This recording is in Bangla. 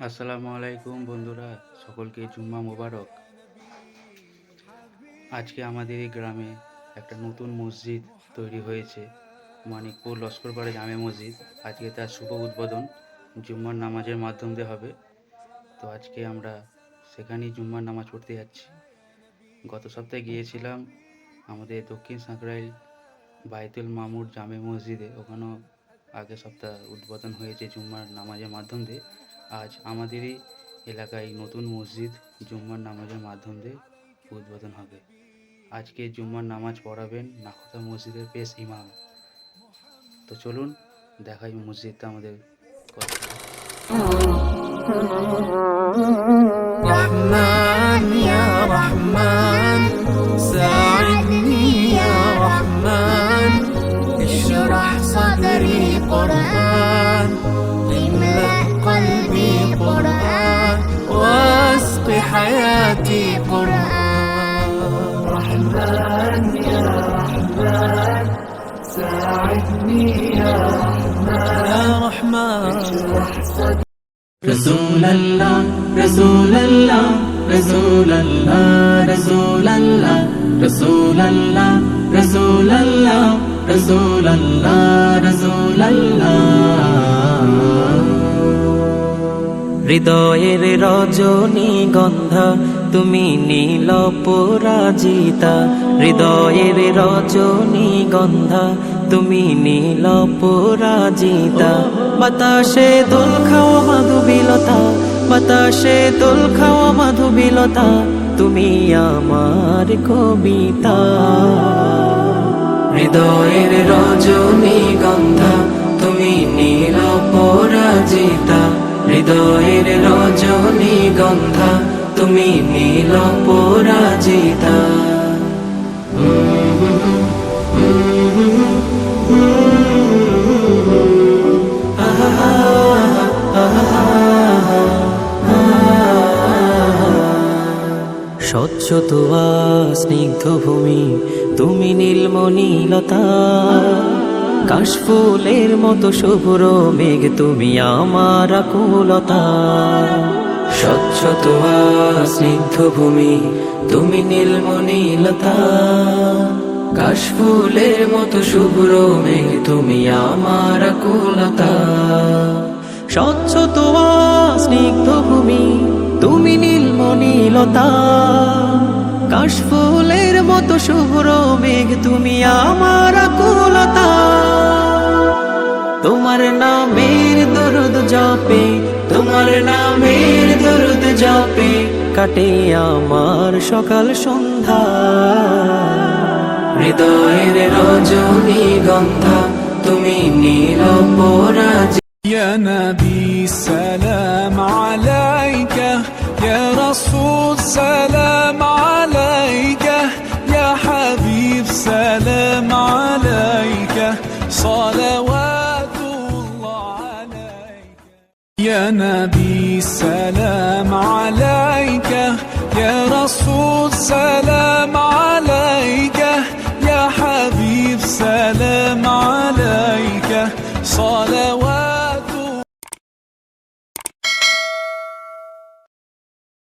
আসসালামু আলাইকুম বন্ধুরা, সকলকে জুম্মা মোবারক। আজকে আমাদের এই গ্রামে একটা নতুন মসজিদ তৈরি হয়েছে, মানিকপুর লস্করপাড়া জামে মসজিদ। আজকে তার শুভ উদ্বোধন জুম্মার নামাজের মাধ্যম দিয়ে হবে। তো আজকে আমরা সেখানেই জুম্মার নামাজ পড়তে যাচ্ছি। গত সপ্তাহে গিয়েছিলাম আমাদের দক্ষিণ সাঁকরাইল বাইতুল মামুর জামে মসজিদে, ওখানেও আগের সপ্তাহ উদ্বোধন হয়েছে জুম্মার নামাজের মাধ্যম দিয়ে। আজ আমাদেরই এলাকায় নতুন মসজিদ জুম্মার নামাজের মাধ্যম দিয়ে উদ্বোধন হবে। আজকে জুম্মার নামাজ পড়াবেন নাখোদা মসজিদের পেশ ইমাম। তো চলুন দেখাই মসজিদটা আমাদের رحمن يا رحمن ساعدني يا رحمن اشرح صدري قرآن املأ قلبي قرآن واسق حياتي قرآن رحمن يا رحمن ساعدني يا رحمن اشرح صدري رسول الله رسول الله رسول الله رسول الله رسول الله رسول الله رسول الله رسول الله হৃদয়ের রজনী গন্ধা তুমি নীল পরাজিতা হৃদয়ের রজনী গন্ধা তুমি নীল পরাজিতা বাতাসে দোল খাওয়া মাধুবিলতা বাতাসে দোল খাওয়া মাধুবিলতা তুমি আমার কবিতা হৃদয়ের রজনী গন্ধা তুমি নীল পরাজিতা হৃদয়ের রজনী গন্ধা তুমি নীল পরাজিতা স্বচ্ছ তোয়া স্নিগ্ধ ভূমি তুমি নীলমণিলতা কাশফুলের মতো শুভ্র মেঘ তুমি আমার আকুলতা স্বচ্ছ তোয়া স্নিগ্ধ ভূমি তুমি নীলমণিলতা কাশফুলের মতো শুভ্র মেঘ তুমি আমার আকুলতা স্বচ্ছ তোয়া স্নিগ্ধ ভূমি তুমি নীলমণিলতা কাশফুলের মতো শুভ্র মেঘ তুমি আমার আকুলতা তোমার নামের দরুদ জপে তোমার নামের দরুদ জপে কাটে আমার সকাল সন্ধ্যা হৃদয়ের রজনী গন্ধা তুমি নীল পরাজিতা يا نبي سلام عليك يا رسول سلام عليك يا حبيب سلام عليك صلوات الله عليك يا نبي سلام عليك يا رسول سلام عليك يا حبيب سلام عليك صلوات